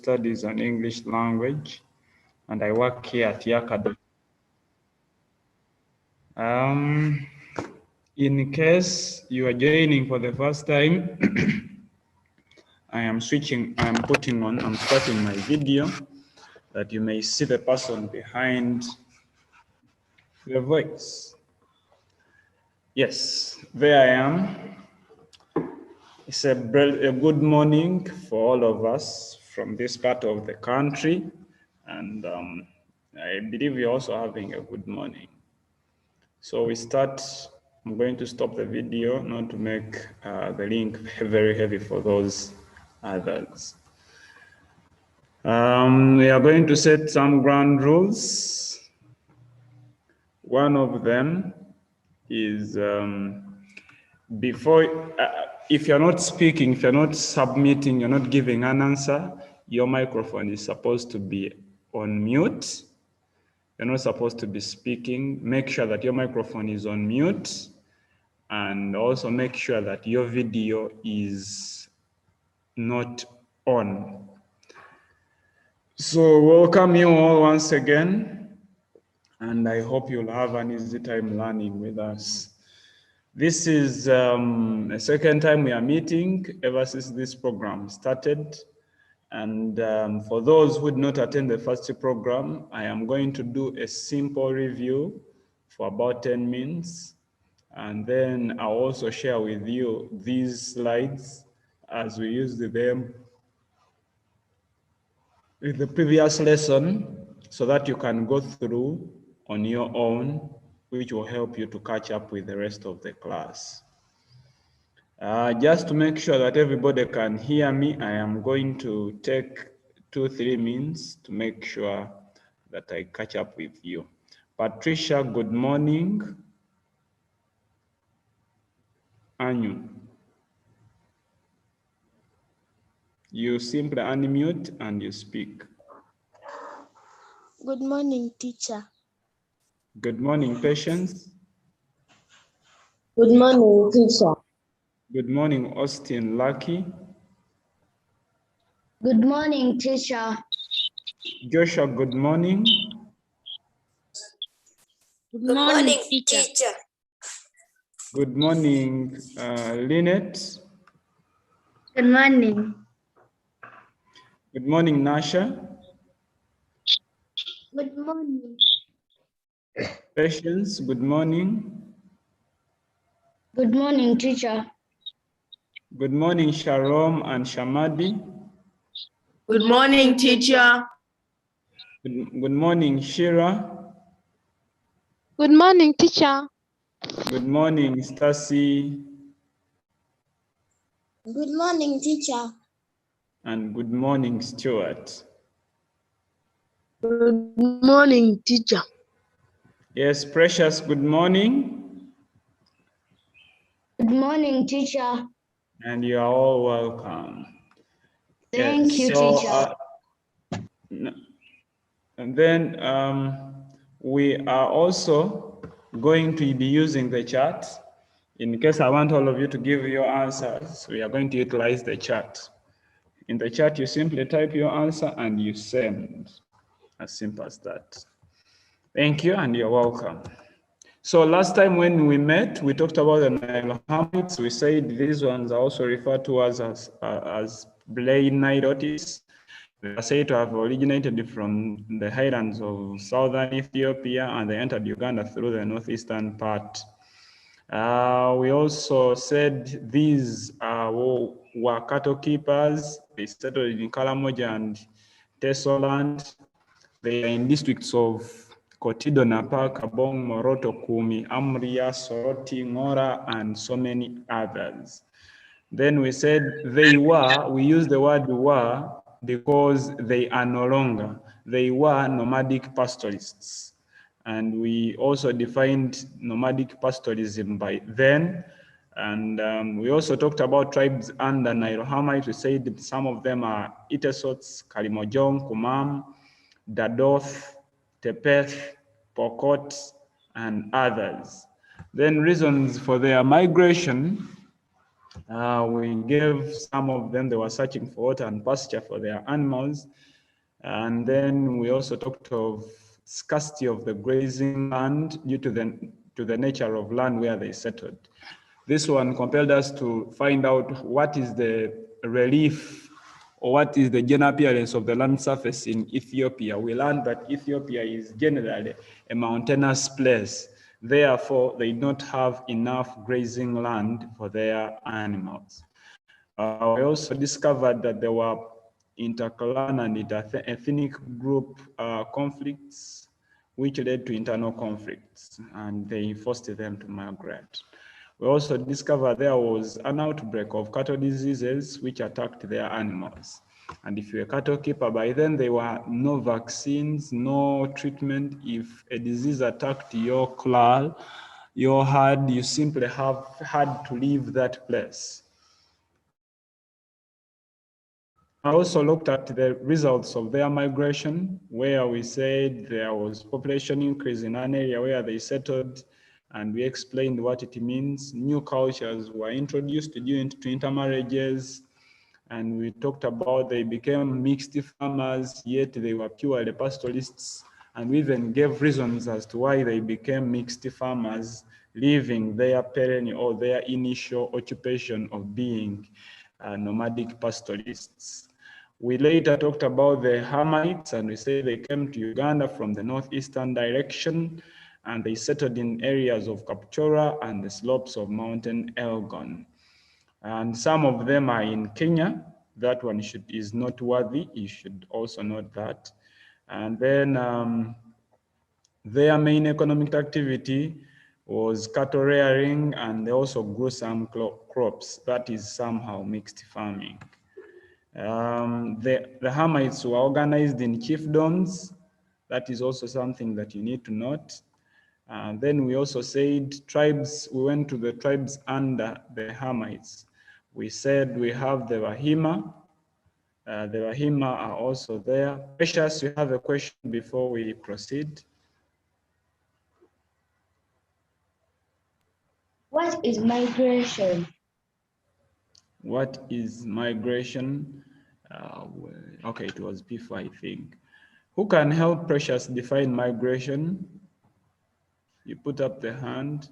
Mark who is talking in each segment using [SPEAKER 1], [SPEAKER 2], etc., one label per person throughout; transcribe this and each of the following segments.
[SPEAKER 1] Studies and English Language, and I work here at Yakado. In case you are joining for the first time, I'm starting my video that you may see the person behind the voice. Yes, there I am. It's a good morning for all of us from this part of the country, and I believe you're also having a good morning. So we start. I'm going to stop the video, not to make the link very heavy for those others. We are going to set some ground rules. One of them is if you're not speaking, if you're not submitting, you're not giving an answer, your microphone is supposed to be on mute. You're not supposed to be speaking. Make sure that your microphone is on mute, and also make sure that your video is not on. So welcome you all once again, and I hope you'll have an easy time learning with us. This is the second time we are meeting ever since this program started. And for those who did not attend the first program, I am going to do a simple review for about 10 minutes. And then I'll also share with you these slides as we used them in the previous lesson, so that you can go through on your own, which will help you to catch up with the rest of the class. Just to make sure that everybody can hear me, I am going to take 2-3 minutes to make sure that I catch up with you. Patricia, good morning. Anu, you simply unmute and you speak.
[SPEAKER 2] Good morning, teacher.
[SPEAKER 1] Good morning, Patience.
[SPEAKER 3] Good morning, teacher.
[SPEAKER 1] Good morning, Austin Lucky.
[SPEAKER 3] Good morning, teacher.
[SPEAKER 1] Joshua, good morning.
[SPEAKER 2] Good morning, teacher.
[SPEAKER 1] Good morning, Lynette.
[SPEAKER 3] Good morning.
[SPEAKER 1] Good morning, Nasha.
[SPEAKER 3] Good morning.
[SPEAKER 1] Patience, good morning.
[SPEAKER 3] Good morning, teacher.
[SPEAKER 1] Good morning, Sharom and Shamadi.
[SPEAKER 4] Good morning, teacher.
[SPEAKER 1] Good morning, Shira.
[SPEAKER 2] Good morning, teacher.
[SPEAKER 1] Good morning, Stacy.
[SPEAKER 2] Good morning, teacher.
[SPEAKER 1] And good morning, Stuart.
[SPEAKER 4] Good morning, teacher.
[SPEAKER 1] Yes, Precious, good morning.
[SPEAKER 3] Good morning, teacher.
[SPEAKER 1] And you are all welcome.
[SPEAKER 3] Thank you, teacher.
[SPEAKER 1] And then we are also going to be using the chat. In case I want all of you to give your answers, we are going to utilize the chat. In the chat, you simply type your answer and you send. As simple as that. Thank you, and you're welcome. So last time when we met, we talked about the Nilo-Hamites. We said these ones are also referred to as plain Nilotes. They are said to have originated from the highlands of southern Ethiopia, and they entered Uganda through the northeastern part. We also said these were cattle keepers. They settled in Karamoja and Tesoland. They are in districts of Kotido, Napa, Kabong, Moroto, Kumi, Amria, Soroti, Ngora, and so many others. Then we said we used the word were because they are no longer. They were nomadic pastoralists. And we also defined nomadic pastoralism by then. And we also talked about tribes under Nilo-Hamites. We said some of them are Itesots, Kalimojong, Kumam, Dadoth, Tepeth, Pokot, and others. Then reasons for their migration. We gave some of them, they were searching for water and pasture for their animals. And then we also talked of scarcity of the grazing land due to the nature of land where they settled. This one compelled us to find out what is the relief or what is the general appearance of the land surface in Ethiopia. We learned that Ethiopia is generally a mountainous place. Therefore, they don't have enough grazing land for their animals. We also discovered that there were interclan and interethnic group conflicts, which led to internal conflicts, and they forced them to migrate. We also discovered there was an outbreak of cattle diseases which attacked their animals. And if you're a cattle keeper, by then there were no vaccines, no treatment. If a disease attacked your kraal, your herd, you simply had to leave that place. I also looked at the results of their migration, where we said there was population increase in an area where they settled, and we explained what it means. New cultures were introduced due to intermarriages, and we talked about they became mixed farmers, yet they were purely pastoralists, and we even gave reasons as to why they became mixed farmers, leaving their perennial or their initial occupation of being nomadic pastoralists. We later talked about the Hamites, and we say they came to Uganda from the northeastern direction, and they settled in areas of Kapchora and the slopes of Mountain Elgon. And some of them are in Kenya. That one is noteworthy. You should also note that. And then their main economic activity was cattle rearing, and they also grew some crops. That is somehow mixed farming. The Hamites were organized in chiefdoms. That is also something that you need to note. Then we also said tribes, we went to the tribes under the Hamites. We said we have the Wahima. The Wahima are also there. Precious, you have a question before we proceed?
[SPEAKER 3] What is migration?
[SPEAKER 1] What is migration? Okay, it was before, I think. Who can help Precious define migration? You put up the hand.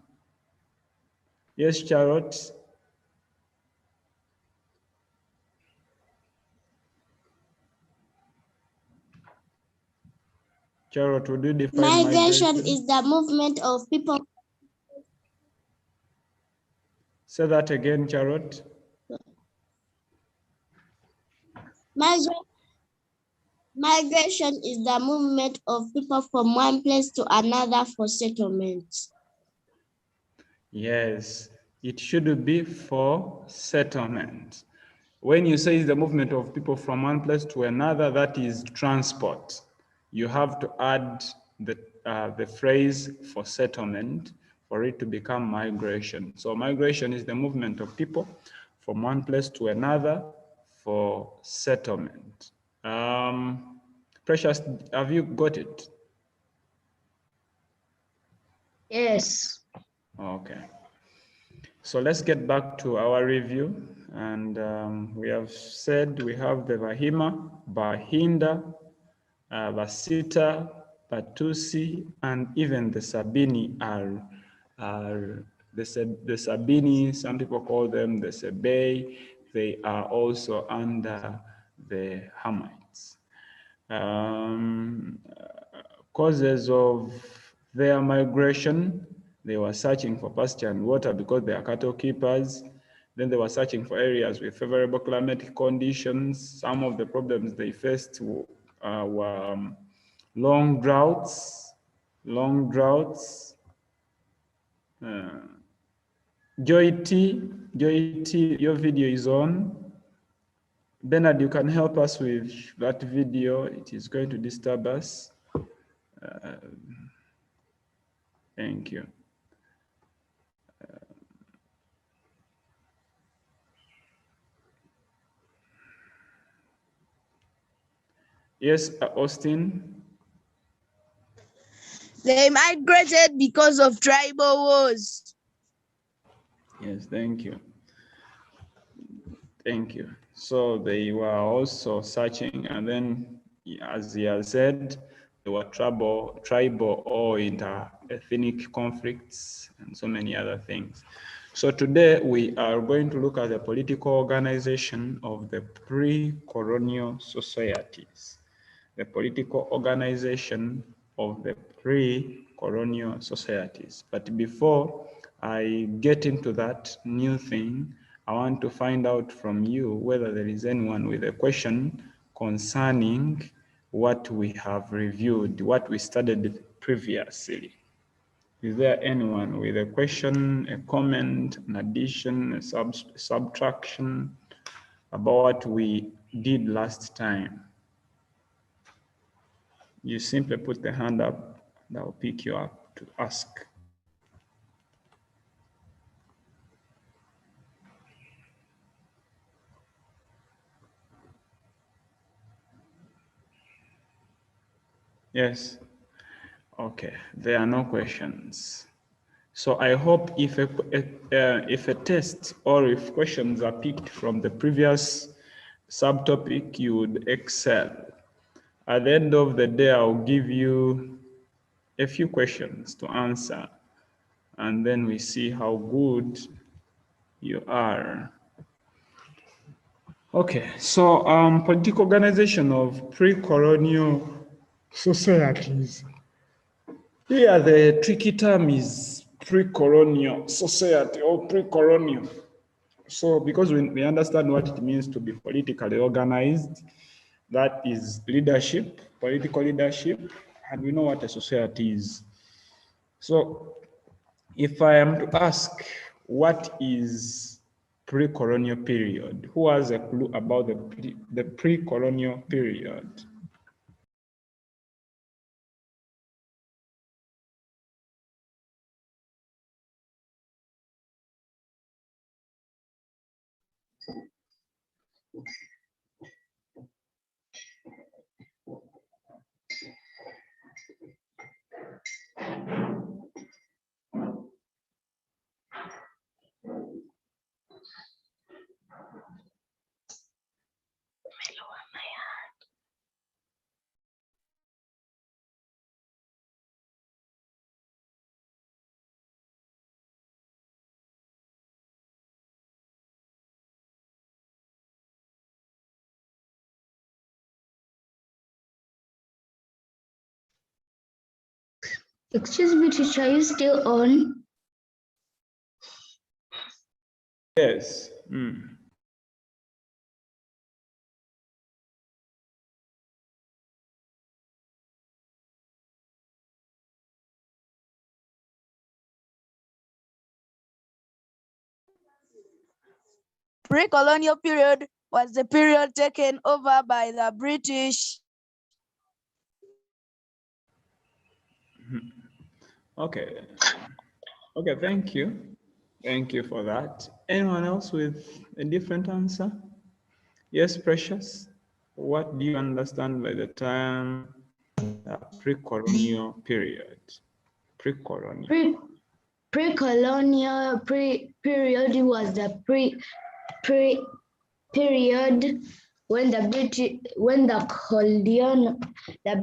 [SPEAKER 1] Yes, Charlotte. Charlotte, would you define migration?
[SPEAKER 2] Migration is the movement of people.
[SPEAKER 1] Say that again, Charlotte.
[SPEAKER 2] Migration is the movement of people from one place to another for settlement.
[SPEAKER 1] Yes, it should be for settlement. When you say the movement of people from one place to another, that is transport. You have to add the phrase for settlement for it to become migration. So migration is the movement of people from one place to another for settlement. Precious, have you got it?
[SPEAKER 3] Yes.
[SPEAKER 1] Okay. So let's get back to our review. And we have said we have the Wahima, Bahinda, Vasita, Batusi, and even the Sabini are the Sabini, some people call them the Sebei. They are also under the Hamites. Causes of their migration, they were searching for pasture and water because they are cattle keepers. Then they were searching for areas with favorable climatic conditions. Some of the problems they faced were long droughts. Joy T, your video is on. Bernard, you can help us with that video. It is going to disturb us. Thank you. Yes, Austin.
[SPEAKER 4] They migrated because of tribal wars.
[SPEAKER 1] Yes, thank you. Thank you. So they were also searching, and then, as he has said, there were tribal or inter-ethnic conflicts and so many other things. So today we are going to look at the political organization of the pre-colonial societies. The political organization of the pre-colonial societies. But before I get into that new thing, I want to find out from you whether there is anyone with a question concerning what we have reviewed, what we studied previously. Is there anyone with a question, a comment, an addition, a subtraction about what we did last time? You simply put the hand up, and I'll pick you up to ask. Yes. Okay, there are no questions. So I hope if a test or if questions are picked from the previous subtopic, you would excel. At the end of the day, I'll give you a few questions to answer, and then we see how good you are. Okay, so political organization of pre-colonial societies. Here the tricky term is pre-colonial society or pre-colonial. So because we understand what it means to be politically organized, that is leadership, political leadership, and we know what a society is. So if I am to ask what is pre-colonial period, who has a clue about the pre-colonial period?
[SPEAKER 3] Excuse me, teacher, are you still on?
[SPEAKER 1] Yes.
[SPEAKER 4] Pre-colonial period was the period taken over by the British.
[SPEAKER 1] Okay. Okay, thank you. Thank you for that. Anyone else with a different answer? Yes, Precious. What do you understand by the term pre-colonial period? Pre-colonial.
[SPEAKER 3] Pre-colonial period was the period when the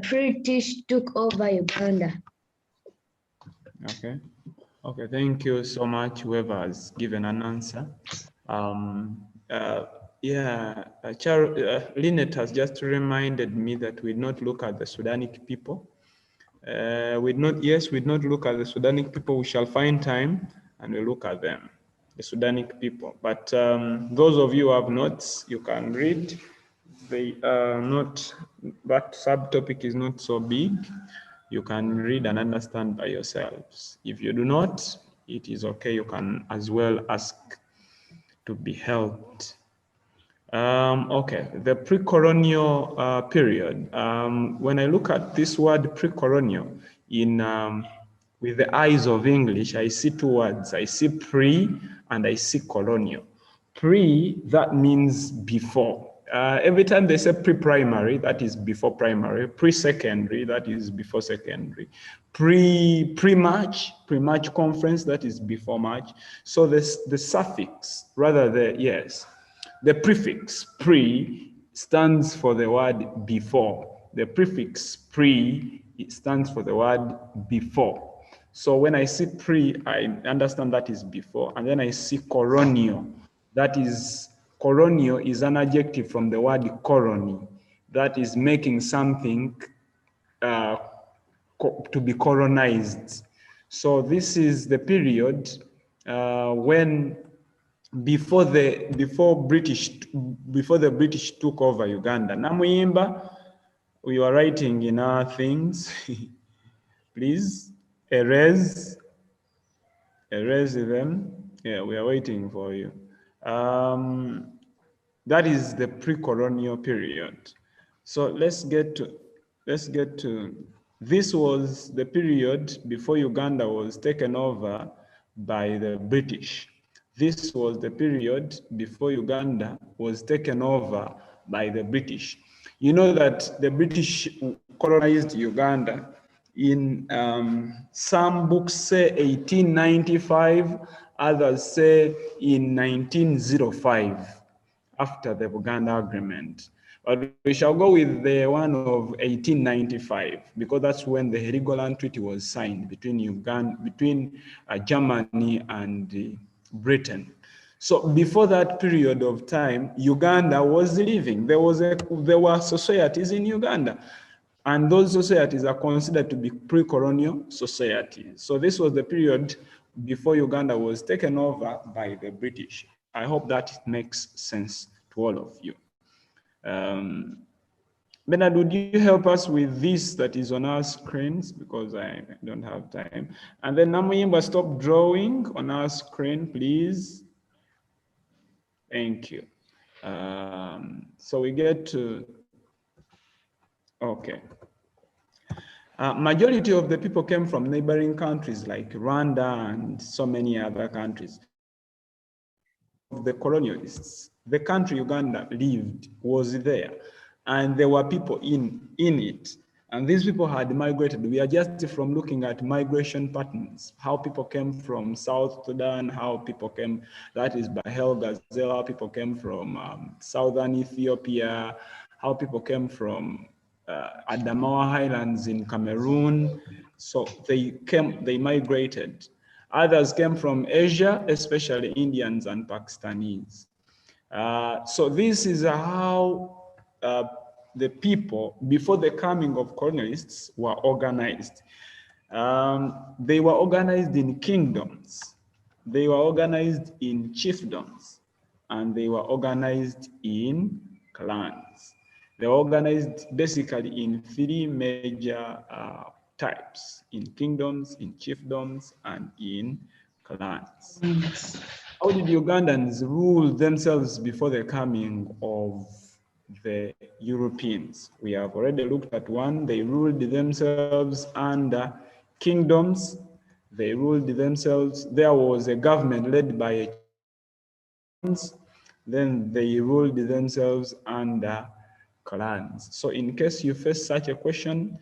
[SPEAKER 3] British took over Uganda.
[SPEAKER 1] Okay. Okay, thank you so much, whoever has given an answer. Lynette has just reminded me that we not look at the Sudanic people. We'd not look at the Sudanic people. We shall find time and we'll look at them, the Sudanic people. But those of you who have notes, you can read. They are not, that subtopic is not so big. You can read and understand by yourselves. If you do not, it is okay. You can as well ask to be helped. Okay, the pre-colonial period. When I look at this word pre-colonial with the eyes of English, I see two words. I see pre and I see colonial. Pre, that means before. Every time they say pre-primary, that is before primary. Pre-secondary, that is before secondary. Pre-March conference, that is before March. So the suffix, rather the, yes. The prefix pre stands for the word before. The prefix pre, it stands for the word before. So when I see pre, I understand that is before, and then I see colonial. That is, colonial is an adjective from the word colony. That is making something to be colonized. So this is the period when before the British took over Uganda. Namuyimba, we were writing in our things. Please erase them. Yeah, we are waiting for you. That is the pre-colonial period. So let's get to, this was the period before Uganda was taken over by the British. This was the period before Uganda was taken over by the British. You know that the British colonized Uganda in some books say 1895, others say in 1905 after the Buganda Agreement. But we shall go with the one of 1895 because that's when the Heligoland Treaty was signed between Germany and Britain. So before that period of time, Uganda was living. There were societies in Uganda, and those societies are considered to be pre-colonial societies. So this was the period before Uganda was taken over by the British. I hope that makes sense to all of you. Bernard, would you help us with this that is on our screens because I don't have time? And then Namuyimba, stop drawing on our screen, please. Thank you. So we get to, okay. Majority of the people came from neighboring countries like Rwanda and so many other countries. The colonialists, the country Uganda lived was there, and there were people in it, and these people had migrated. We are just from looking at migration patterns, how people came from South Sudan, how people came, that is Bahel Gazelle, how people came from southern Ethiopia, how people came from Adamawa Highlands in Cameroon. So they migrated. Others came from Asia, especially Indians and Pakistanis. So this is how the people, before the coming of colonialists, were organized. They were organized in kingdoms. They were organized in chiefdoms, and they were organized in clans. They were organized basically in three major types: in kingdoms, in chiefdoms, and in clans. How did Ugandans rule themselves before the coming of the Europeans? We have already looked at one. They ruled themselves under kingdoms. They ruled themselves. There was a government led by a then they ruled themselves under clans. So in case you face such a question,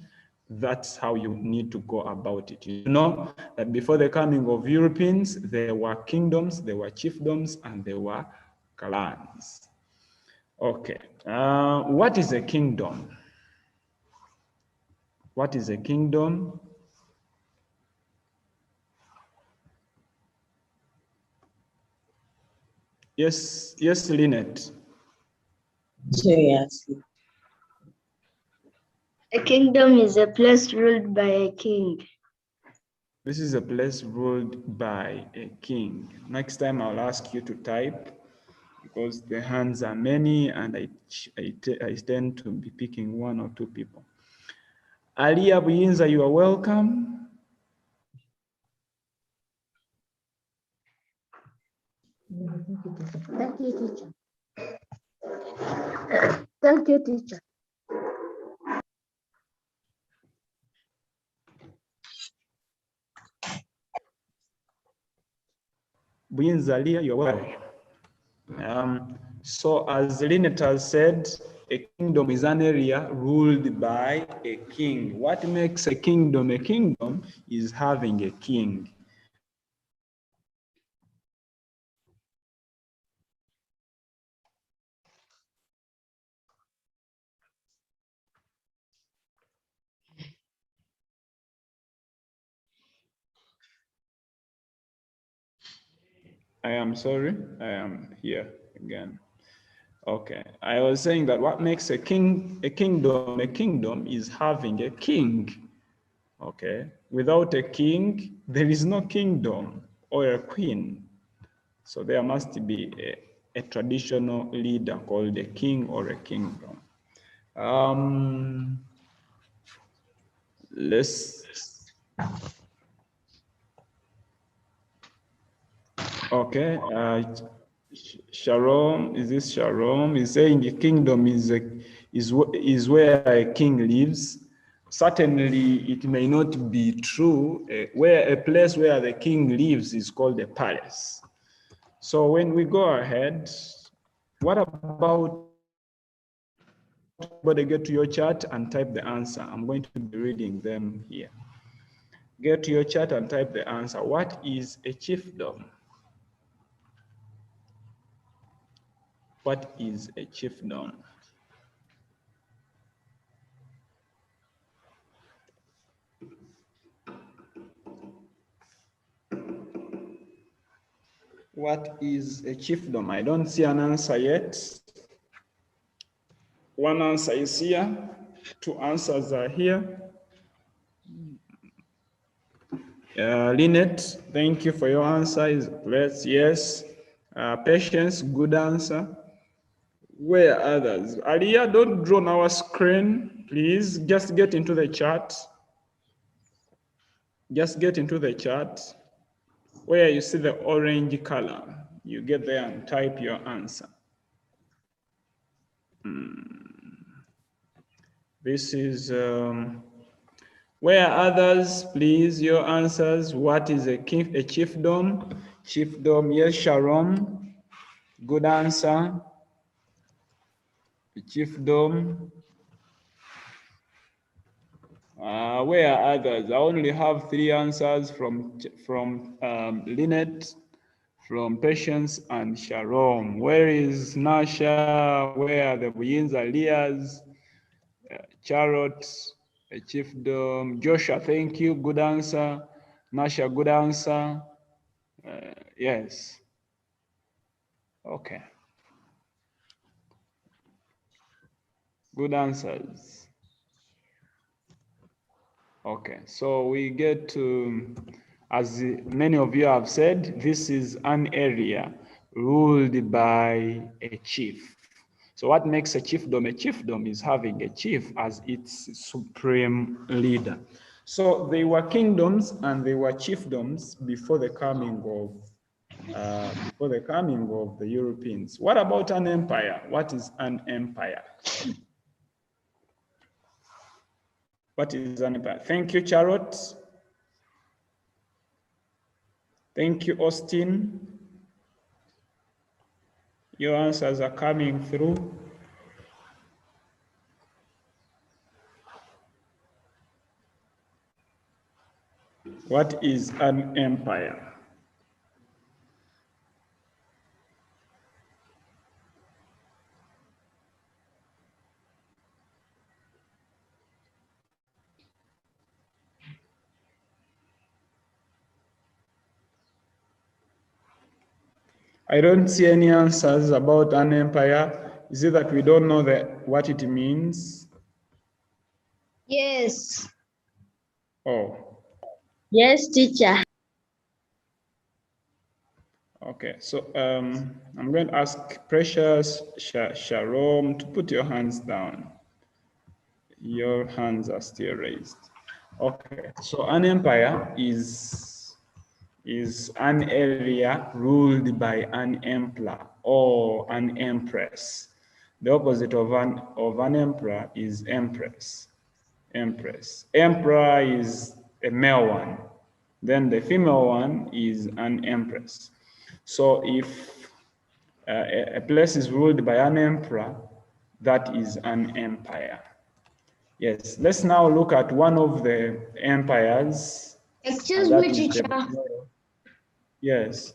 [SPEAKER 1] that's how you need to go about it. You know that before the coming of Europeans, there were kingdoms, there were chiefdoms, and there were clans. Okay, what is a kingdom? What is a kingdom? Yes, Lynette.
[SPEAKER 5] Yes.
[SPEAKER 3] A kingdom is a place ruled by a king.
[SPEAKER 1] This is a place ruled by a king. Next time I'll ask you to type because the hands are many and I tend to be picking one or two people. Alia Buyinza, you are welcome.
[SPEAKER 3] Thank you, teacher. Thank you, teacher.
[SPEAKER 1] Buyinza Alia, you are welcome. So as Lynette has said, a kingdom is an area ruled by a king. What makes a kingdom is having a king. I am sorry, I am here again. Okay, I was saying that what makes a kingdom is having a king. Okay, without a king, there is no kingdom or a queen. So there must be a traditional leader called a king or a kingdom. Okay, Shalom, is this Shalom? Is saying the kingdom is where a king lives. Certainly, it may not be true. Where a place where the king lives is called a palace. So when we go ahead, what about everybody get to your chat and type the answer? I'm going to be reading them here. Get to your chat and type the answer. What is a chiefdom? What is a chiefdom? What is a chiefdom? I don't see an answer yet. One answer is here. Two answers are here. Lynette, thank you for your answer. Yes. Patience, good answer. Where are others? Alia, don't draw on our screen, please. Just get into the chat. Just get into the chat. Where you see the orange color, you get there and type your answer. This is, where others, please, your answers. What is a chiefdom? Chiefdom, yes, Sharon. Good answer. A chiefdom. Where are others? I only have three answers from Lynette, from Patience, and Sharon. Where is Nasha? Where are the Buyinza Leas? Charlotte, a chiefdom. Joshua, thank you. Good answer. Nasha, good answer. Yes. Okay. Good answers. Okay, so we get to, as many of you have said, this is an area ruled by a chief. So what makes a chiefdom? A chiefdom is having a chief as its supreme leader. So they were kingdoms and they were chiefdoms before the coming of the Europeans. What about an empire? What is an empire? What is an empire? Thank you, Charlotte. Thank you, Austin. Your answers are coming through. What is an empire? I don't see any answers about an empire. Is it that we don't know what it means?
[SPEAKER 3] Yes.
[SPEAKER 1] Oh,
[SPEAKER 2] Yes, teacher.
[SPEAKER 1] okay. So I'm going to ask Precious, Sharon to put your hands down. Your hands are still raised. Okay. So an empire is an area ruled by an emperor or an empress. The opposite of an emperor is empress. Empress. Emperor is a male one. Then the female one is an empress. So if a place is ruled by an emperor, that is an empire. Yes, let's now look at one of the empires.
[SPEAKER 3] Excuse me, teacher.
[SPEAKER 1] Yes.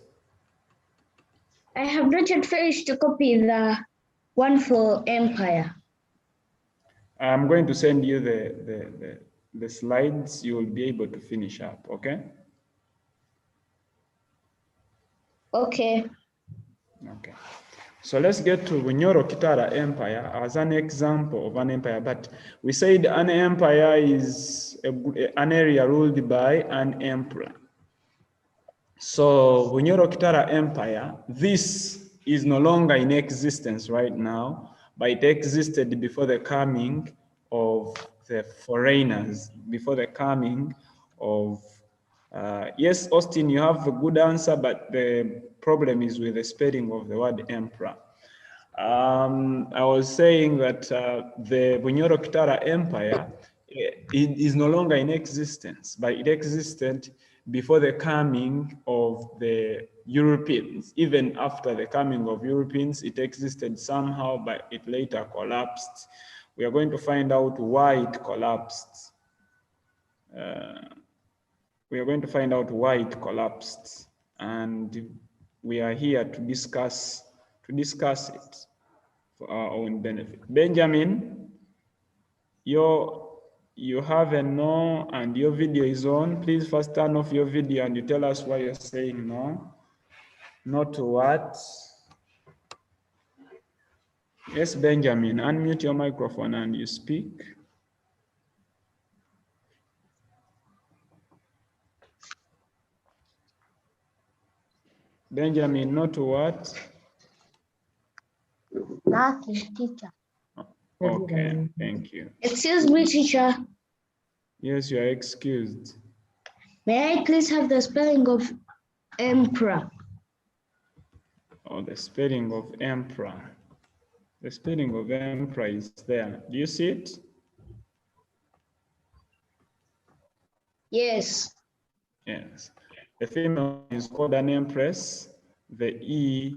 [SPEAKER 3] I have not yet finished to copy the one for empire.
[SPEAKER 1] I'm going to send you the slides. You will be able to finish up, okay?
[SPEAKER 3] Okay.
[SPEAKER 1] Okay. So let's get to Bunyoro-Kitara Empire as an example of an empire. But we said an empire is an area ruled by an emperor. So Bunyoro-Kitara Empire, this is no longer in existence right now, but it existed before the coming of the foreigners, before the coming of, yes, Austin, you have a good answer, but the problem is with the spelling of the word emperor. I was saying that the Bunyoro-Kitara Empire it is no longer in existence, but it existed before the coming of the Europeans. Even after the coming of Europeans, it existed somehow, but it later collapsed. We are going to find out why it collapsed. We are going to find out why it collapsed, and we are here to discuss it for our own benefit. Benjamin, you have a no and your video is on. Please first turn off your video and you tell us why you're saying no. Not to what? Yes, Benjamin, unmute your microphone and you speak. Benjamin, not to what?
[SPEAKER 2] Nothing, teacher.
[SPEAKER 1] Okay, thank you.
[SPEAKER 3] Excuse me, teacher.
[SPEAKER 1] Yes, you are excused.
[SPEAKER 3] May I please have the spelling of emperor?
[SPEAKER 1] Oh, the spelling of emperor. The spelling of emperor is there. Do you see it?
[SPEAKER 3] Yes.
[SPEAKER 1] Yes. The female is called an empress. The E,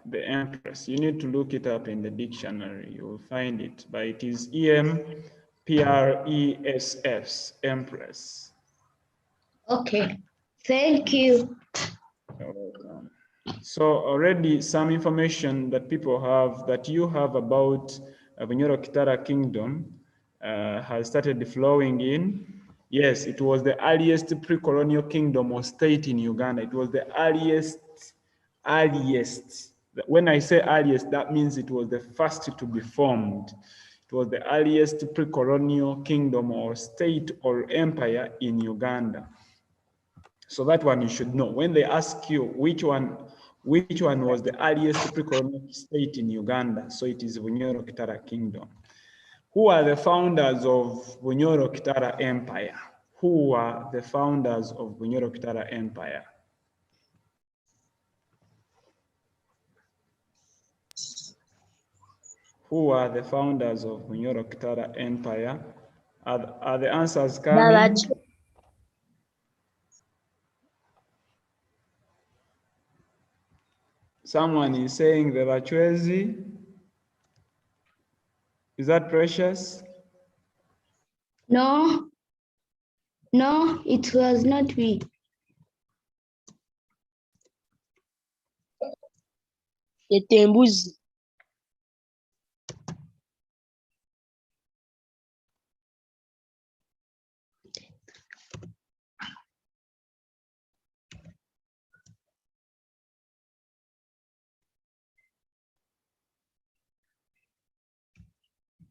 [SPEAKER 1] the empress. You need to look it up in the dictionary. You will find it. But it is E-M-P-R-E-S-S, empress.
[SPEAKER 3] Okay. Thank you.
[SPEAKER 1] You're welcome. So already some information that people have, that you have about Bunyoro-Kitara Kingdom has started flowing in. Yes, it was the earliest pre-colonial kingdom or state in Uganda. It was the earliest. When I say earliest, that means it was the first to be formed. It was the earliest pre-colonial kingdom or state or empire in Uganda. So that one you should know. When they ask you which one was the earliest pre-colonial state in Uganda, so it is Bunyoro-Kitara Kingdom. Who are the founders of Bunyoro-Kitara Empire? Who are the founders of Bunyoro-Kitara Empire? Who are the founders of Bunyoro-Kitara Empire? Are the answers coming? Someone is saying the Bachwezi. Is that Precious?
[SPEAKER 3] No. No, it was not me.
[SPEAKER 4] Yetembuzi.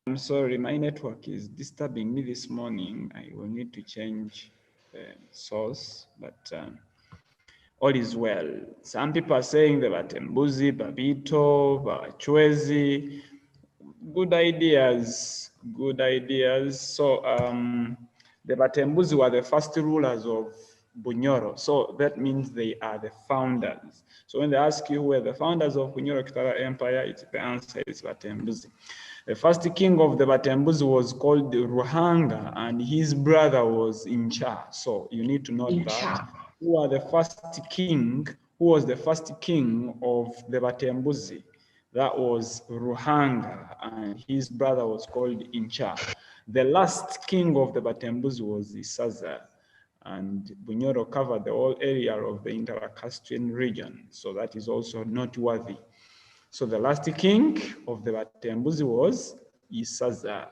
[SPEAKER 1] I'm sorry, my network is disturbing me this morning. I will need to change the source, but all is well. Some people are saying the Batembuzi, Babito, Bachwezi. Good ideas, good ideas. So the Batembuzi were the first rulers of Bunyoro. So that means they are the founders. So when they ask you who were the founders of Bunyoro-Kitara Empire, the answer is Batembuzi. The first king of the Batembuzi was called Ruhanga, and his brother was Incha. So you need to know that. Who was the first king of the Batembuzi? That was Ruhanga, and his brother was called Incha. The last king of the Batembuzi was Isaza, and Bunyoro covered the whole area of the Inter-Castrian region. So that is also noteworthy. So the last king of the Batembuzi was Isaza.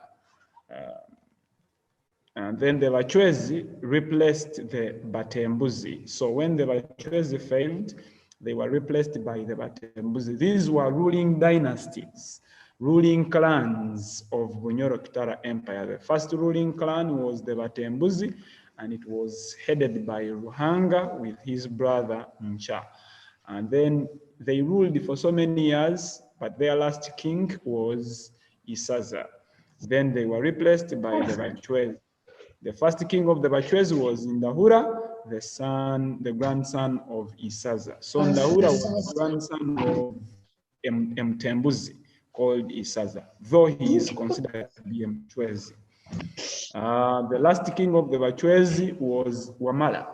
[SPEAKER 1] And then the Bachwezi replaced the Batembuzi. So when the Bachwezi failed, they were replaced by the Batembuzi. These were ruling dynasties, ruling clans of Bunyoro Kitara Empire. The first ruling clan was the Batembuzi, and it was headed by Ruhanga with his brother Mcha. And then they ruled for so many years, but their last king was Isaza. Then they were replaced by the Bachwezi. The first king of the Bachwezi was Ndahura, the grandson of Isaza. So Ndahura was the grandson of Mtembuzi, called Isaza, though he is considered to be a Bachwezi. The last king of the Bachwezi was Wamala.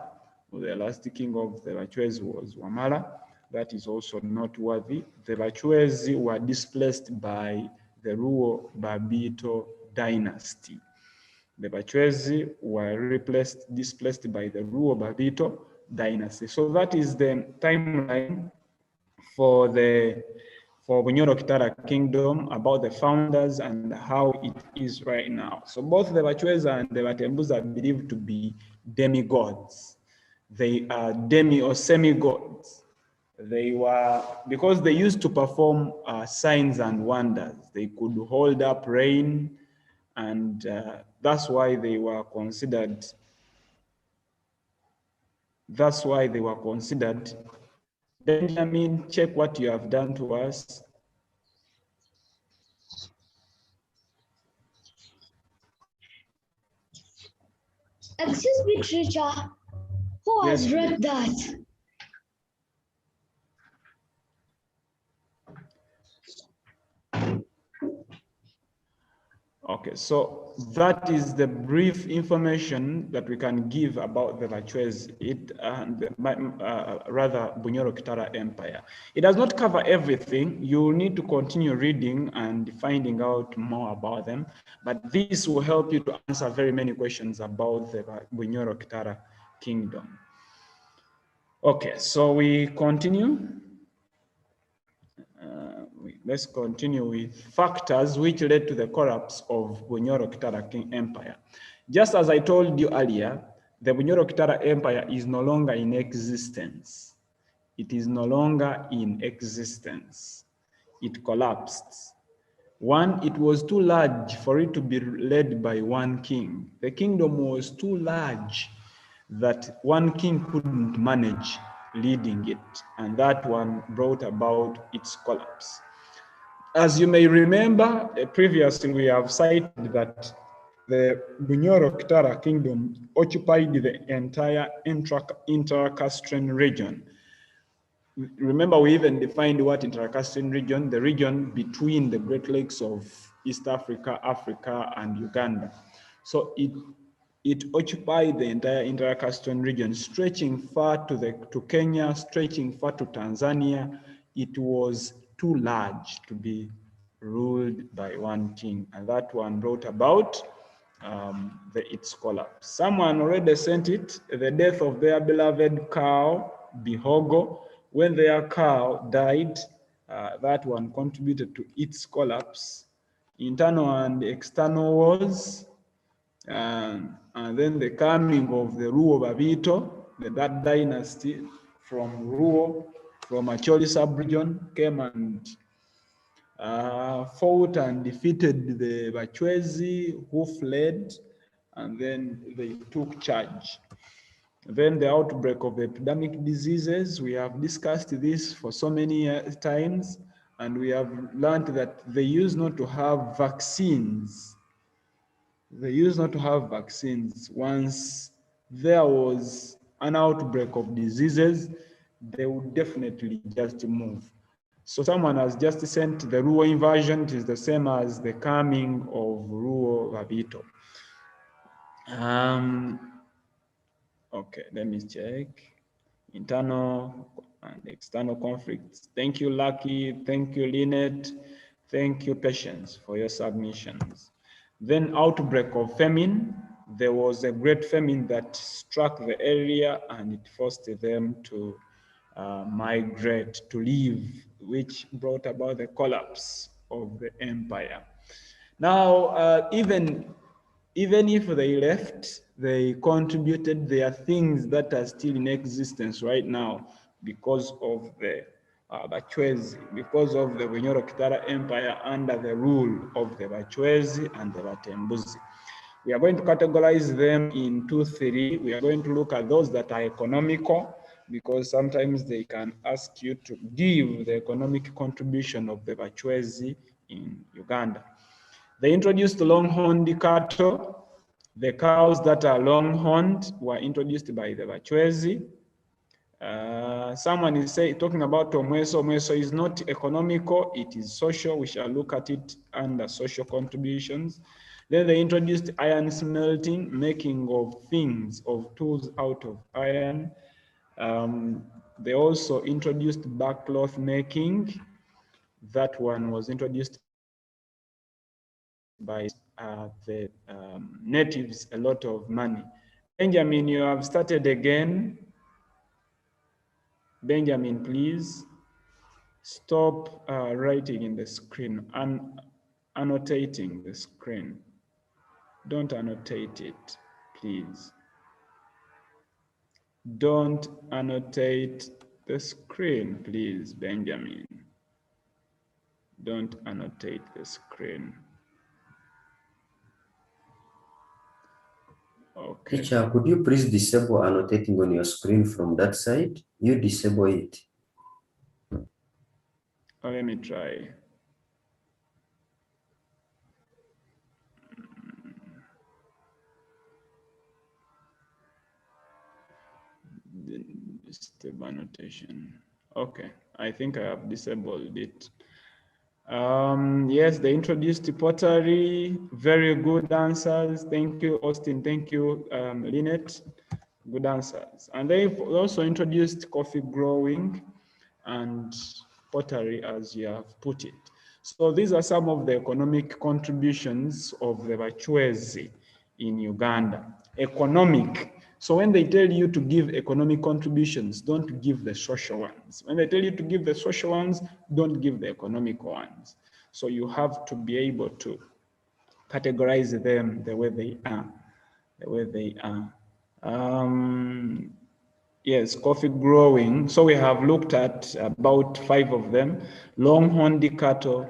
[SPEAKER 1] The last king of the Bachwezi was Wamala. That is also noteworthy. The Bachwezi were displaced by the Ruo Babito dynasty. The Bachwezi were displaced by the Ruo Babito dynasty. So that is the timeline for Bunyoro Kitara Kingdom, about the founders and how it is right now. So both the Bachwezi and the Batembuzi are believed to be demigods. They are demi or semi-gods. They were, because they used to perform signs and wonders. They could hold up rain, and that's why they were considered. That's why they were considered. Benjamin, check what you have done to us.
[SPEAKER 3] Excuse me, teacher. Who has
[SPEAKER 1] Yes,
[SPEAKER 3] read that?
[SPEAKER 1] Okay, so that is the brief information that we can give about the Bachwezi, rather Bunyoro Kitara Empire. It does not cover everything. You will need to continue reading and finding out more about them, but this will help you to answer very many questions about the Bunyoro Kitara Kingdom. Okay, so we continue. Let's continue with factors which led to the collapse of Bunyoro Kitara Empire. Just as I told you earlier, the Bunyoro Kitara Empire is no longer in existence. It is no longer in existence. It collapsed. One, it was too large for it to be led by one king. The kingdom was too large that one king couldn't manage leading it, and that one brought about its collapse. As you may remember, previously we have cited that the Bunyoro Kitara Kingdom occupied the entire Inter-Castrian region. Remember, we even defined what Inter-Castrian region, the region between the Great Lakes of East Africa, Africa, and Uganda. So it occupied the entire Inter-Castrian region, stretching far to Kenya, stretching far to Tanzania. It was too large to be ruled by one king, and that one brought about its collapse. Someone already sent it, the death of their beloved cow, Bihogo. When their cow died, that one contributed to its collapse. Internal and external wars, and then the coming of the Ruo Babito, that dynasty from Ruo, from Acholi sub-region, came and fought and defeated the Bachwezi, who fled, and then they took charge. Then the outbreak of epidemic diseases, we have discussed this for so many times, and we have learned that they used not to have vaccines. They used not to have vaccines. Once there was an outbreak of diseases, they would definitely just move. So someone has just sent the Ruo invasion. It is the same as the coming of Ruo Babito. Okay, let me check. Internal and external conflicts. Thank you, Lucky. Thank you, Lynette. Thank you, Patience, for your submissions. Then outbreak of famine. There was a great famine that struck the area, and it forced them to migrate, to leave, which brought about the collapse of the empire. Now, even even if they left, they contributed. There are things that are still in existence right now because of the Bachwezi, because of the Bunyoro Kitara Empire under the rule of the Bachwezi and the Batembuzi. We are going to categorize them in 2, 3. We are going to look at those that are economical, because sometimes they can ask you to give the economic contribution of the Bachwezi in Uganda. They introduced long-horned cattle. The cows that are long-horned were introduced by the Bachwezi. Someone is talking about Omweso. Omweso is not economical, it is social. We shall look at it under social contributions. Then they introduced iron smelting, making of things, of tools out of iron. They also introduced backcloth making. That one was introduced by the natives a lot of money. Benjamin, you have started again. Benjamin, please stop writing in the screen and annotating the screen. Don't annotate it, please. Don't annotate the screen, please, Benjamin. Don't annotate the screen. Okay.
[SPEAKER 5] Teacher, could you please disable annotating on your screen from that side? You disable it.
[SPEAKER 1] Oh, let me try. Stable annotation. Okay, I think I have disabled it. Yes, they introduced pottery. Very good answers. Thank you, Austin. Thank you, Lynette. Good answers. And they also introduced coffee growing and pottery, as you have put it. So these are some of the economic contributions of the Bachwezi in Uganda. Economic. So when they tell you to give economic contributions, don't give the social ones. When they tell you to give the social ones, don't give the economic ones. So you have to be able to categorize them the way they are, the way they are. Yes, coffee growing. So we have looked at about 5 of them: long-horned cattle,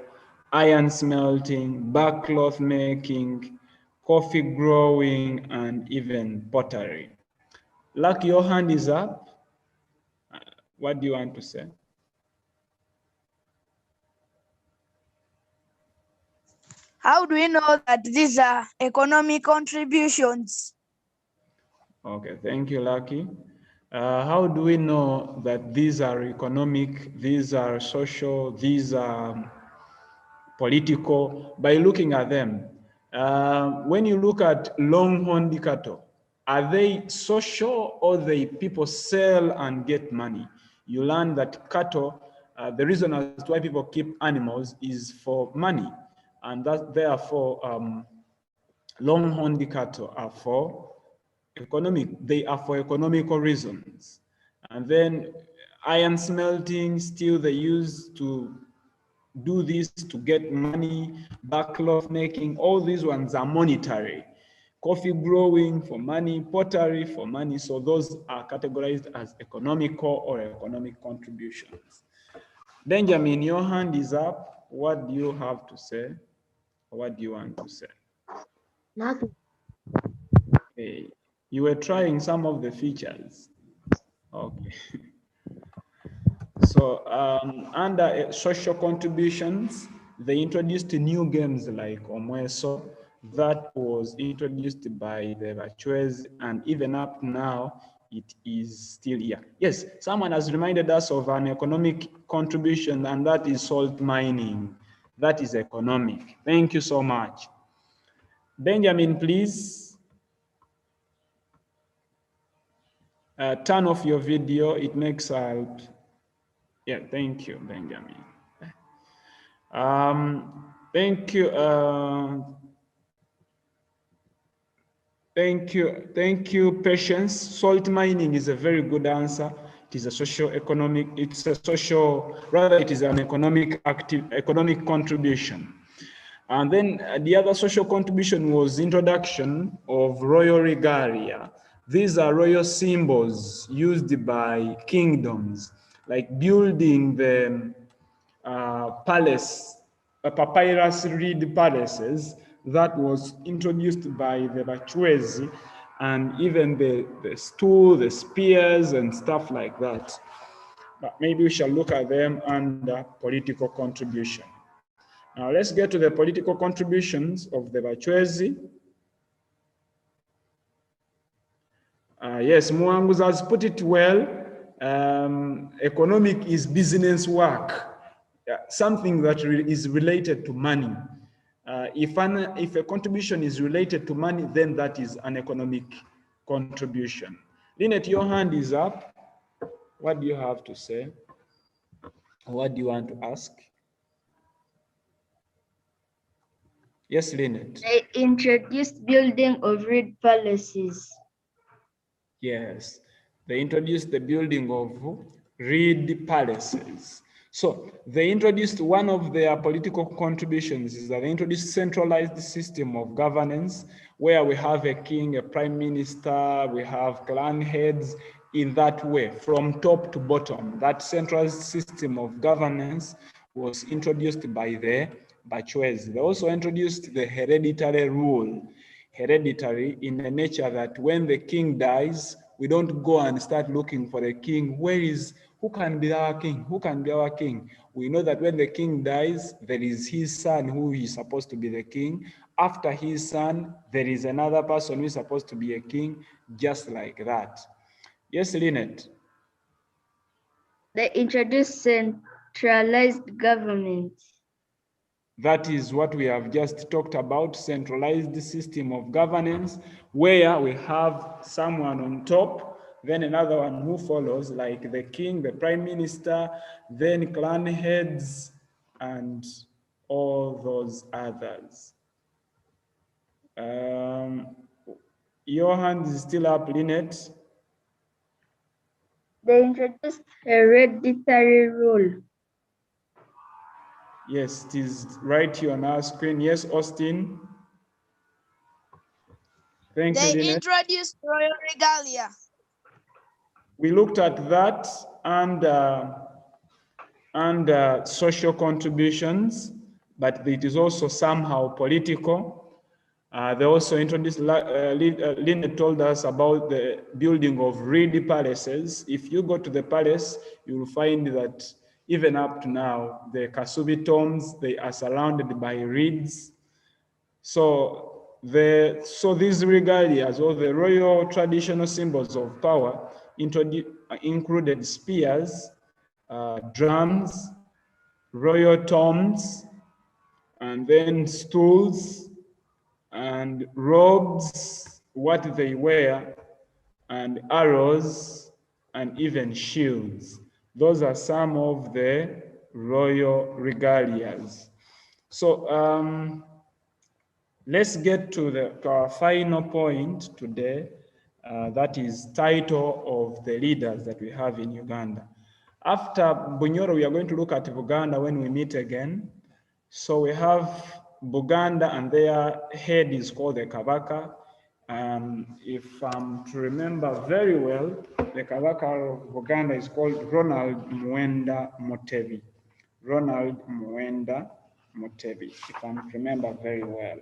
[SPEAKER 1] iron smelting, backcloth making, coffee growing, and even pottery. Luck, your hand is up. What do you want to say?
[SPEAKER 4] How do we know that these are economic contributions?
[SPEAKER 1] Okay, thank you, Lucky. How do we know that these are economic, these are social, these are political? By looking at them. When you look at long-horned cattle, are they social or they people sell and get money? You learn that cattle, the reason as to why people keep animals is for money, and that therefore long-horned cattle are for they are for economical reasons. And then iron smelting, steel they use to do this to get money, backcloth making, all these ones are monetary. Coffee growing for money, pottery for money. So those are categorized as economical or economic contributions. Benjamin, your hand is up. What do you have to say? What do you want to say?
[SPEAKER 2] Nothing.
[SPEAKER 1] Okay. You were trying some of the features. Okay. So under social contributions, they introduced new games like Omweso. That was introduced by the Bachwezi, and even up now, it is still here. Yes, someone has reminded us of an economic contribution, and that is salt mining. That is economic. Thank you so much. Benjamin, please. Turn off your video. It makes yeah, thank you, Benjamin. Thank you. Thank you, Patience. Salt mining is a very good answer. It is a socio-economic, it's a social, rather it is an economic contribution. And then the other social contribution was introduction of royal regalia. These are royal symbols used by kingdoms, like building the papyrus reed palaces that was introduced by the Bachwezi, and even the stool, the spears, and stuff like that. But maybe we shall look at them under political contribution. Now let's get to the political contributions of the Bachwezi. Yes, Mwanguza has put it well. Economic is business work, something that is related to money. If a contribution is related to money, then that is an economic contribution. Lynette, your hand is up. What do you have to say? What do you want to ask? Yes, Lynette.
[SPEAKER 3] They introduced building of reed palaces.
[SPEAKER 1] Yes, they introduced the building of reed palaces. So they introduced, one of their political contributions is that they introduced centralized system of governance, where we have a king, a prime minister, we have clan heads in that way, from top to bottom. That centralized system of governance was introduced by the Bachwezi. They also introduced the hereditary rule. Hereditary in the nature that when the king dies, we don't go and start looking for the king. Who can be our king? Who can be our king? We know that when the king dies, there is his son who is supposed to be the king. After his son, there is another person who is supposed to be a king, just like that. Yes, Lynette.
[SPEAKER 3] They introduced centralized government.
[SPEAKER 1] That is what we have just talked about, centralized system of governance, where we have someone on top, then another one who follows, like the king, the prime minister, then clan heads, and all those others. Your hand is still up, Lynette.
[SPEAKER 3] They introduced hereditary rule.
[SPEAKER 1] Yes, it is right here on our screen. Yes, Austin. Thank you,
[SPEAKER 4] They
[SPEAKER 1] Lynette.
[SPEAKER 4] introduced royal regalia.
[SPEAKER 1] We looked at that and social contributions, but it is also somehow political. They also introduced, Lynette told us about the building of reed palaces. If you go to the palace, you will find that even up to now, the Kasubi tombs, they are surrounded by reeds. So these regalias, or the royal traditional symbols of power, included spears, drums, royal tombs, and then stools, and robes, what they wear, and arrows, and even shields. Those are some of the royal regalias. So let's get to our final point today. That is title of the leaders that we have in Uganda. After Bunyoro, we are going to look at Buganda when we meet again. So we have Buganda, and their head is called the Kabaka. If I'm to remember very well, the Kabaka of Buganda is called Ronald Muwenda Mutebi. Ronald Muwenda Mutebi, if I'm to remember very well.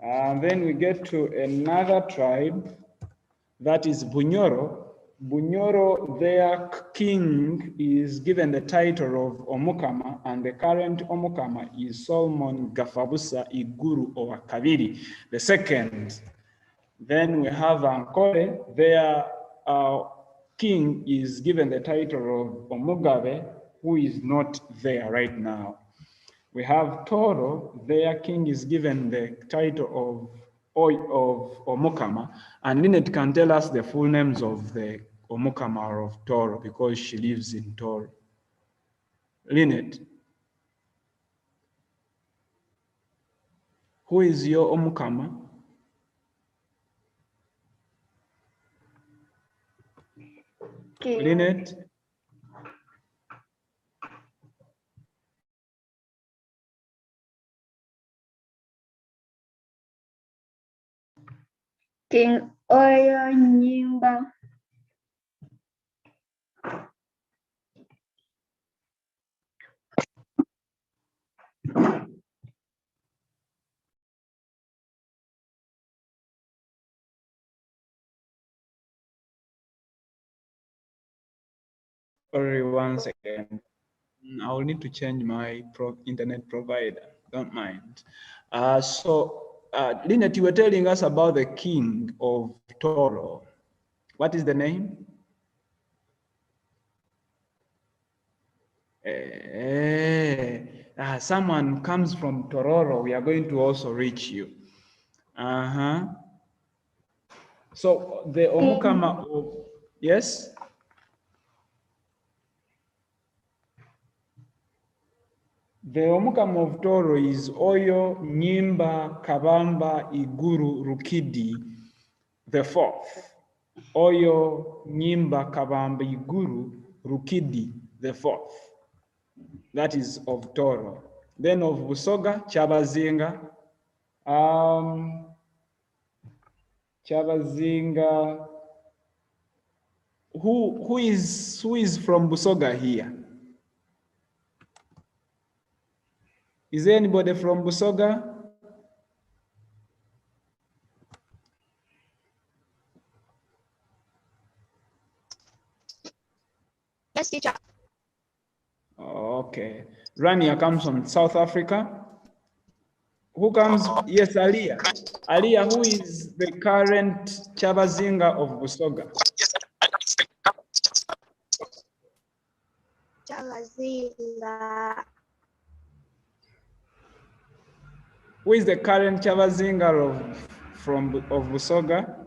[SPEAKER 1] And then we get to another tribe, that is Bunyoro. Bunyoro, their king is given the title of Omukama, and the current Omukama is Solomon Gafabusa Iguru or Kabiri, the second. Then we have Ankole, their king is given the title of Omugabe, who is not there right now. We have Toro, their king is given the title of Omukama, and Lynette can tell us the full names of the Omukama of Toro because she lives in Toro. Lynette, who is your Omukama?
[SPEAKER 3] Okay.
[SPEAKER 1] Lynette?
[SPEAKER 3] King Oyo Nyimba.
[SPEAKER 1] Sorry, one second. I will need to change my internet provider. Don't mind. Lynette, you were telling us about the king of Toro. What is the name? Someone comes from Tororo. We are going to also reach you. So the Omukama of, yes? The Omukama of Toro is Oyo Nyimba Kabamba Iguru Rukidi the fourth. Oyo Nyimba Kabamba Iguru Rukidi the fourth. That is of Toro. Then of Busoga, Chabazinga. Chabazinga. Who is from Busoga here? Is there anybody from Busoga?
[SPEAKER 4] Yes, teacher.
[SPEAKER 1] Okay. Rania comes from South Africa. Who comes? Yes, Alia. Alia, who is the current Chabazinga of Busoga?
[SPEAKER 2] Chabazinga.
[SPEAKER 1] Who is the current Chabazinga of Busoga?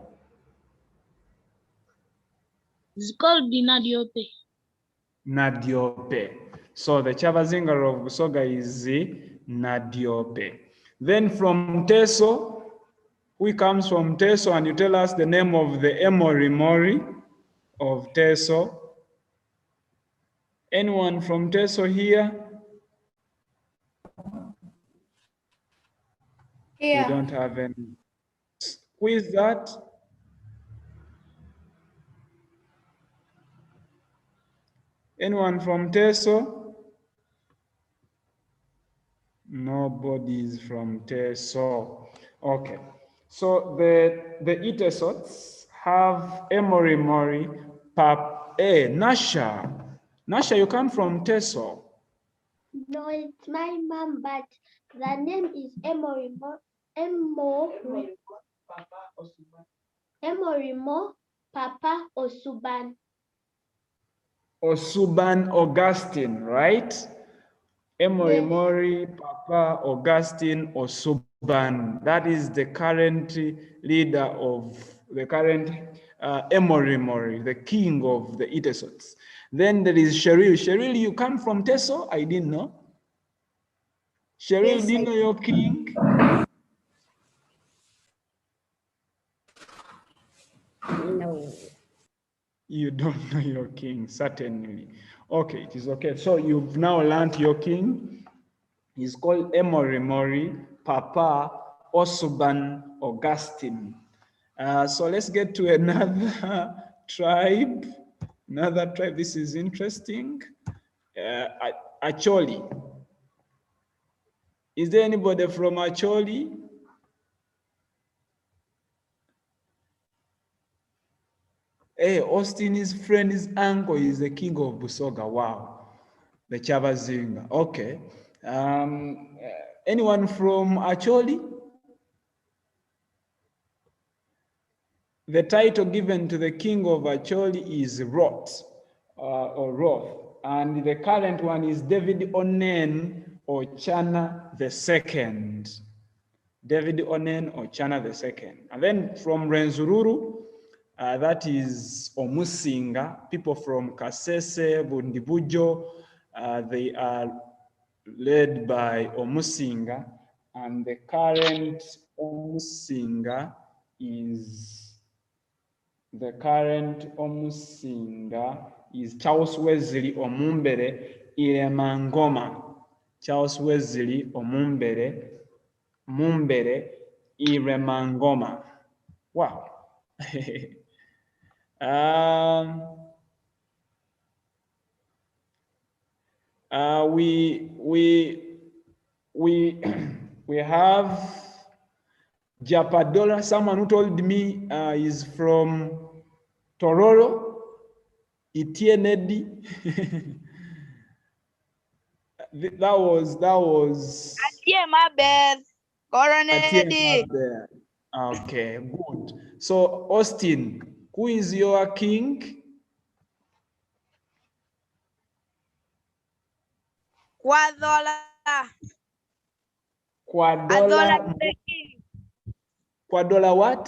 [SPEAKER 2] It's called Nadiope.
[SPEAKER 1] Nadiope. So the Chabazinga of Busoga is Nadiope. Then from Teso, who comes from Teso, and you tell us the name of the Emori Mori of Teso. Anyone from Teso here?
[SPEAKER 3] Here.
[SPEAKER 1] We don't have any. Who is that? Anyone from Teso? Nobody is from Teso. Okay. So the Itesots have Emori Mori, Nasha. Nasha, you come from Teso.
[SPEAKER 2] No, it's my mom, but the name is Emorimo Papa Osuban.
[SPEAKER 1] Osuban Augustine, right? Emory
[SPEAKER 2] Yes.
[SPEAKER 1] Mori, Papa Augustine Osuban. That is the current leader of the current Emory Mori, the king of the Itesots. Then there is Cheryl. Cheryl, you come from Teso? I didn't know. Cheryl,
[SPEAKER 2] Yes,
[SPEAKER 1] do you know your king?
[SPEAKER 3] No.
[SPEAKER 1] You don't know your king, certainly. Okay, it is okay. So you've now learned your king. He's called Emory Mori, Papa Osuban Augustine. So let's get to another tribe. Another tribe, this is interesting. Acholi. Is there anybody from Acholi? Hey, Austin's friend, his uncle is the king of Busoga. Wow. The Chabazinga. Okay. Anyone from Acholi? The title given to the king of Acholi is Roth, or Roth. And the current one is David Onen Ochana II. David Onen Ochana II. And then from Renzururu, that is Omusinga, people from Kasese, Bundibujo, they are led by Omusinga, and the current Omusinga is Charles Wesley Omumbere Iremangoma. Charles Wesley Omumbere Iremangoma. Wow. um, we we have Japadola, someone who told me is from Tororo, Itienedi. that was
[SPEAKER 4] Yeah, my bad.
[SPEAKER 1] Atienedi.
[SPEAKER 4] Coronel.
[SPEAKER 1] Okay, good. So Austin, who is your king?
[SPEAKER 4] Quadola.
[SPEAKER 1] Quadola.
[SPEAKER 4] Adola is the king.
[SPEAKER 1] Quadola what?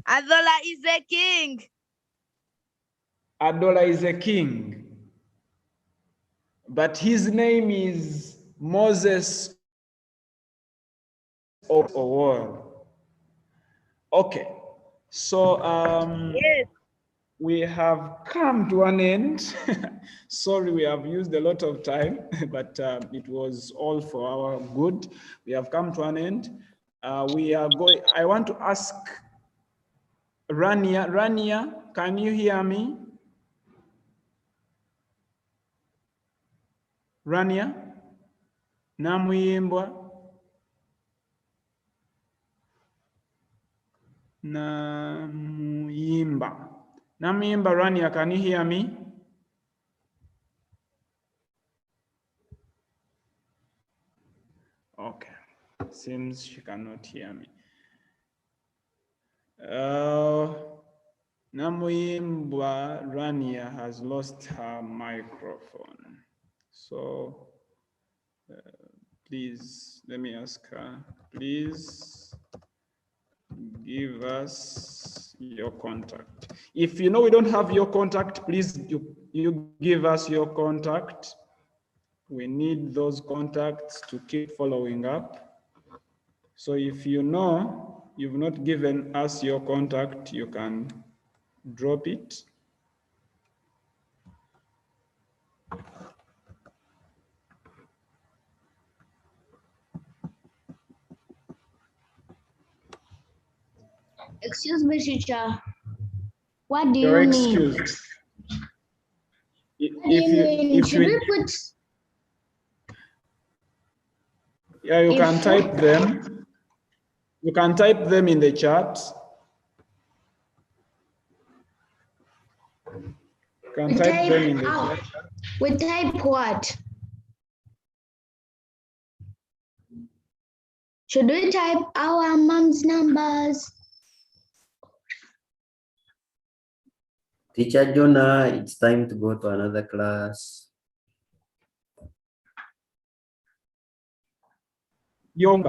[SPEAKER 4] Adola is the king.
[SPEAKER 1] Adola is a king, but his name is Moses or okay. So
[SPEAKER 4] Yes.
[SPEAKER 1] we have come to an end. Sorry, we have used a lot of time, but it was all for our good. We have come to an end. We are going. I want to ask Rania. Rania, can you hear me? Rania, Namuyimbwa. Namuyimba. Namuyimba, Rania, can you hear me? Okay, seems she cannot hear me. Namuyimbwa Rania has lost her microphone. So please, let me ask her, please give us your contact. If you know we don't have your contact, please you give us your contact. We need those contacts to keep following up. So if you know you've not given us your contact, you can drop it.
[SPEAKER 3] Excuse me, teacher. What do
[SPEAKER 1] You're
[SPEAKER 3] you mean?
[SPEAKER 1] excused.
[SPEAKER 3] What do you mean? Should we put?
[SPEAKER 1] Yeah, you
[SPEAKER 3] if
[SPEAKER 1] can type them. You can type them in the chat. You can
[SPEAKER 3] We
[SPEAKER 1] type them in
[SPEAKER 3] type
[SPEAKER 1] the
[SPEAKER 3] out.
[SPEAKER 1] chat.
[SPEAKER 3] We type what? Should we type our mom's numbers?
[SPEAKER 5] Teacher Jonah, it's time to go to another class.
[SPEAKER 1] Young